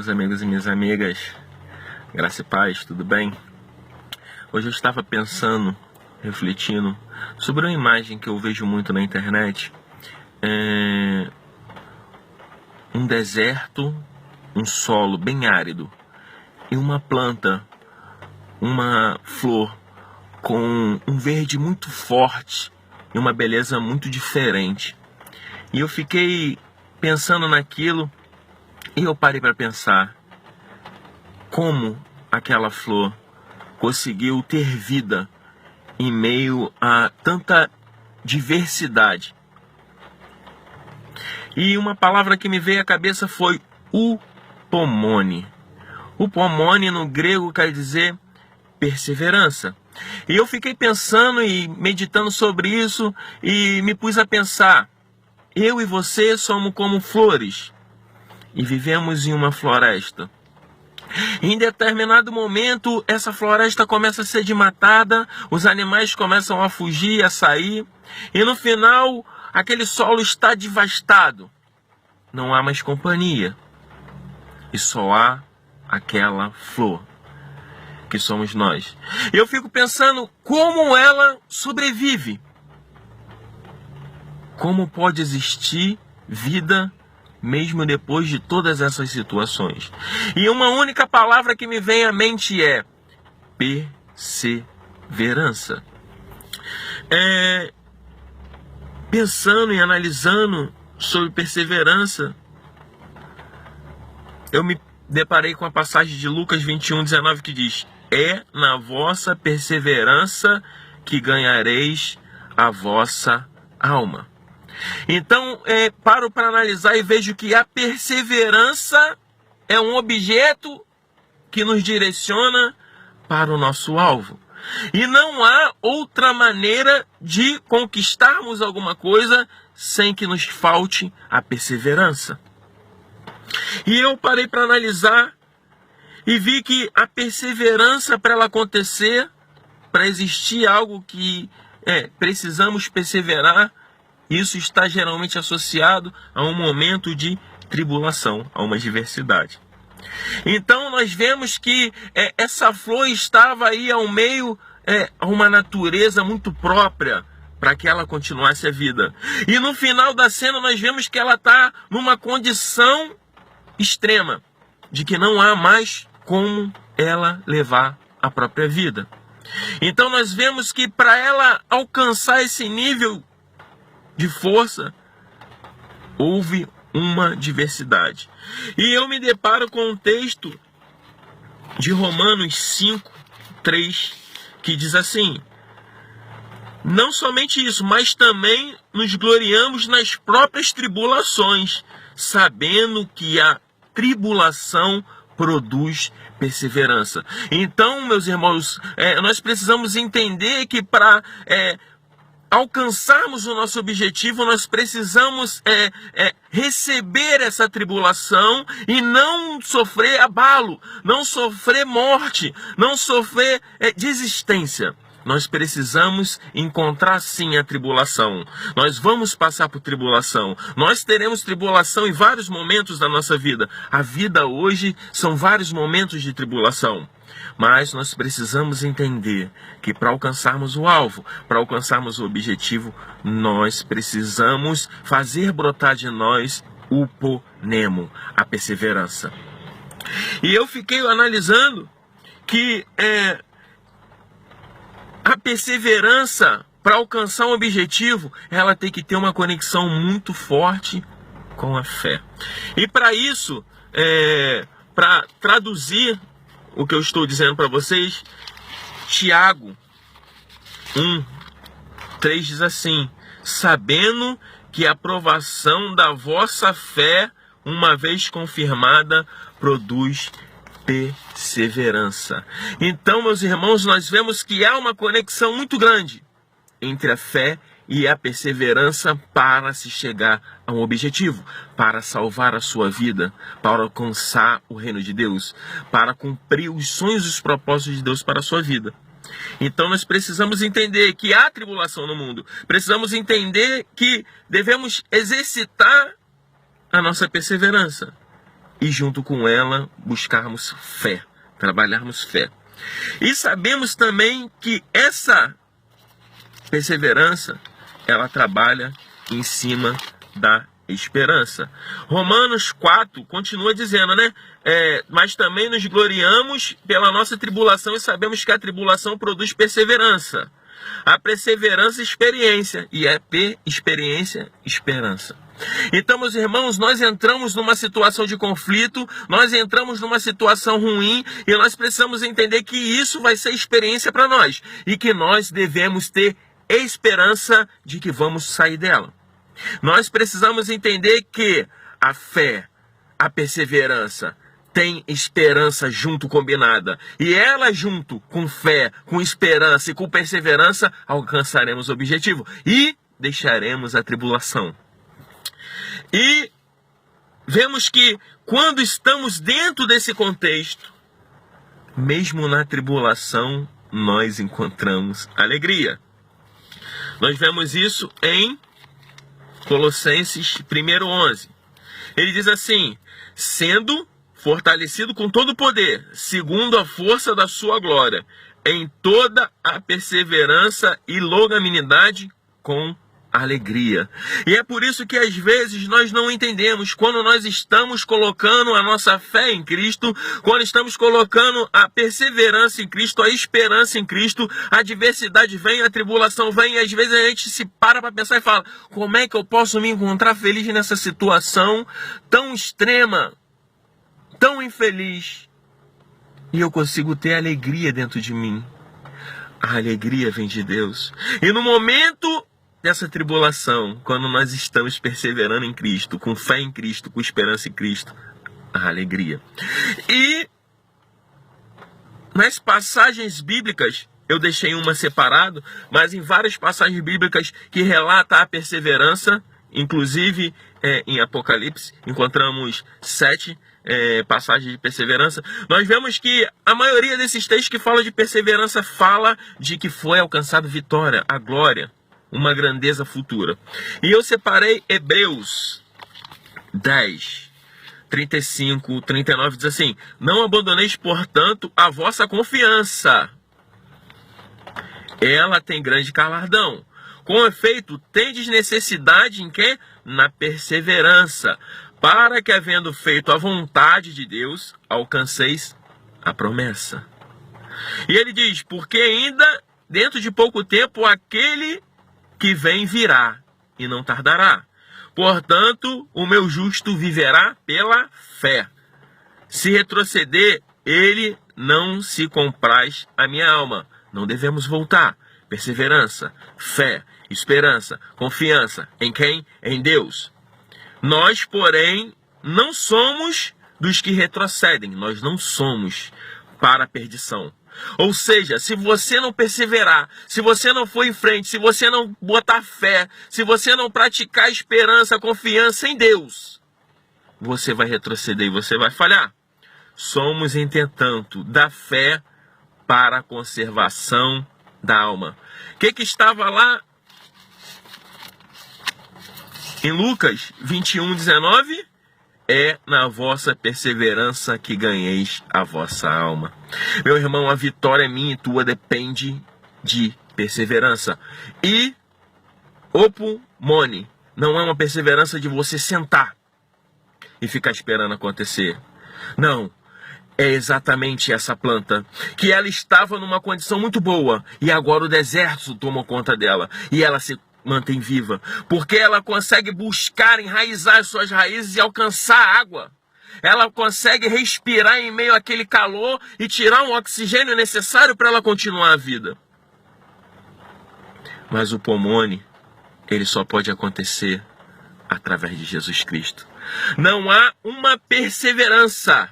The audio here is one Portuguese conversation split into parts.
meus amigos e minhas amigas, graça e paz, tudo bem? Hoje eu estava pensando, refletindo sobre uma imagem que eu vejo muito na internet. Um deserto, um solo bem árido e uma planta, uma flor com um verde muito forte e uma beleza muito diferente. E eu fiquei pensando naquilo e eu parei para pensar como aquela flor conseguiu ter vida em meio a tanta diversidade. E uma palavra que me veio à cabeça foi upomone. Upomone no grego quer dizer perseverança. E eu fiquei pensando e meditando sobre isso e me pus a pensar: eu e você somos como flores e vivemos em uma floresta. Em determinado momento, essa floresta começa a ser desmatada, os animais começam a fugir, a sair, e no final, aquele solo está devastado. Não há mais companhia, e só há aquela flor, que somos nós. Eu fico pensando como ela sobrevive. Como pode existir vida mesmo depois de todas essas situações? E uma única palavra que me vem à mente é perseverança. Pensando e analisando sobre perseverança, eu me deparei com a passagem de Lucas 21:19 que diz: é na vossa perseverança que ganhareis a vossa alma. Então, paro para analisar e vejo que a perseverança é um objeto que nos direciona para o nosso alvo. E não há outra maneira de conquistarmos alguma coisa sem que nos falte a perseverança. E eu parei para analisar e vi que a perseverança, para ela acontecer, para existir algo que precisamos perseverar, isso está geralmente associado a um momento de tribulação, a uma adversidade. Então nós vemos que essa flor estava aí ao meio a uma natureza muito própria para que ela continuasse a vida. E no final da cena nós vemos que ela está numa condição extrema, de que não há mais como ela levar a própria vida. Então nós vemos que para ela alcançar esse nível de força, houve uma diversidade. E eu me deparo com um texto de Romanos 5:3, que diz assim: não somente isso, mas também nos gloriamos nas próprias tribulações, sabendo que a tribulação produz perseverança. Então, meus irmãos, nós precisamos entender que para alcançarmos o nosso objetivo, nós precisamos receber essa tribulação e não sofrer abalo, não sofrer morte, não sofrer desistência. Nós precisamos encontrar sim a tribulação. Nós vamos passar por tribulação. Nós teremos tribulação em vários momentos da nossa vida. A vida hoje são vários momentos de tribulação. Mas nós precisamos entender que para alcançarmos o alvo, para alcançarmos o objetivo, nós precisamos fazer brotar de nós o uponemo, a perseverança. E eu fiquei analisando que a perseverança, para alcançar um objetivo, ela tem que ter uma conexão muito forte com a fé. E para isso, para traduzir o que eu estou dizendo para vocês, Tiago 1:3 diz assim: sabendo que a aprovação da vossa fé, uma vez confirmada, produz perseverança. Então, meus irmãos, nós vemos que há uma conexão muito grande entre a fé e a perseverança para se chegar a um objetivo, para salvar a sua vida, para alcançar o reino de Deus, para cumprir os sonhos e os propósitos de Deus para a sua vida. Então nós precisamos entender que há tribulação no mundo, precisamos entender que devemos exercitar a nossa perseverança. e junto com ela buscarmos fé, trabalharmos fé. E sabemos também que essa perseverança, ela trabalha em cima da esperança. Romanos 4 continua dizendo, né? Mas também nos gloriamos pela nossa tribulação e sabemos que a tribulação produz perseverança. A perseverança, experiência. E a experiência, esperança. Então, meus irmãos, nós entramos numa situação de conflito, nós entramos numa situação ruim e nós precisamos entender que isso vai ser experiência para nós e que nós devemos ter esperança de que vamos sair dela. Nós precisamos entender que a fé, a perseverança, tem esperança junto combinada. E ela junto com fé, com esperança e com perseverança, alcançaremos o objetivo e deixaremos a tribulação. E vemos que quando estamos dentro desse contexto, mesmo na tribulação, nós encontramos alegria. Nós vemos isso em Colossenses 1:11. Ele diz assim: sendo fortalecido com todo o poder, segundo a força da sua glória, em toda a perseverança e longanimidade com alegria. E é por isso que às vezes nós não entendemos, quando nós estamos colocando a nossa fé em Cristo, quando estamos colocando a perseverança em Cristo, a esperança em Cristo, a adversidade vem, a tribulação vem, e às vezes a gente se para pensar e fala: como é que eu posso me encontrar feliz nessa situação tão extrema, tão infeliz, e eu consigo ter alegria dentro de mim? A alegria vem de Deus. E no momento dessa tribulação, quando nós estamos perseverando em Cristo, com fé em Cristo, com esperança em Cristo, a alegria. E nas passagens bíblicas, eu deixei uma separado, mas em várias passagens bíblicas que relata a perseverança, inclusive em Apocalipse, encontramos 7 passagens de perseverança. Nós vemos que a maioria desses textos que fala de perseverança fala de que foi alcançado vitória, a glória, uma grandeza futura. E eu separei Hebreus 10, 35, 39, diz assim: não abandoneis, portanto, a vossa confiança. Ela tem grande galardão. Com efeito, tendes necessidade em quê? Na perseverança, para que, havendo feito a vontade de Deus, alcanceis a promessa. E ele diz: porque ainda dentro de pouco tempo aquele que vem virá e não tardará. Portanto, o meu justo viverá pela fé. Se retroceder, ele não se compraz a minha alma. Não devemos voltar. Perseverança, fé, esperança, confiança. Em quem? Em Deus. Nós, porém, não somos dos que retrocedem. Nós não somos para a perdição. Ou seja, se você não perseverar, se você não for em frente, se você não botar fé, se você não praticar esperança, confiança em Deus, você vai retroceder e você vai falhar. Somos, entretanto, da fé para a conservação da alma. O que estava lá em Lucas 21:19? É na vossa perseverança que ganheis a vossa alma. Meu irmão, a vitória minha e tua depende de perseverança. E opumone não é uma perseverança de você sentar e ficar esperando acontecer. Não, é exatamente essa planta, que ela estava numa condição muito boa e agora o deserto tomou conta dela e ela se mantém viva, porque ela consegue buscar, enraizar as suas raízes e alcançar água. Ela consegue respirar em meio àquele calor e tirar um oxigênio necessário para ela continuar a vida. Mas o pomone, ele só pode acontecer através de Jesus Cristo. Não há uma perseverança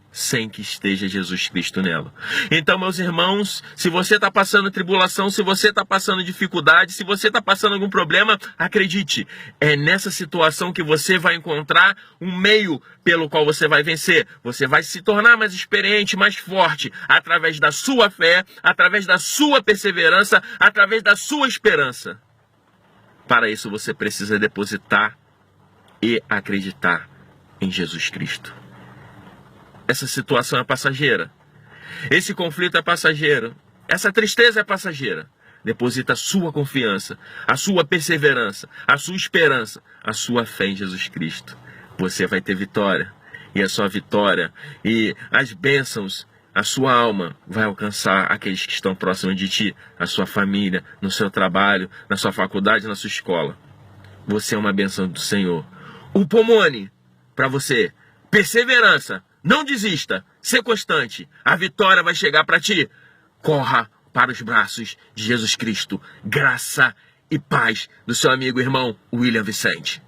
sem que esteja Jesus Cristo nela. Então, meus irmãos, se você está passando tribulação, se você está passando dificuldade, se você está passando algum problema, acredite, é nessa situação que você vai encontrar um meio pelo qual você vai vencer. Você vai se tornar mais experiente, mais forte, através da sua fé, através da sua perseverança, através da sua esperança. Para isso você precisa depositar e acreditar em Jesus Cristo. Essa situação é passageira. Esse conflito é passageiro. Essa tristeza é passageira. Deposita a sua confiança, a sua perseverança, a sua esperança, a sua fé em Jesus Cristo. Você vai ter vitória. E a sua vitória e as bênçãos, a sua alma vai alcançar aqueles que estão próximos de ti, a sua família, no seu trabalho, na sua faculdade, na sua escola. Você é uma bênção do Senhor. O Pomone, para você, perseverança, não desista, ser constante, a vitória vai chegar para ti. Corra para os braços de Jesus Cristo, graça e paz do seu amigo e irmão William Vicente.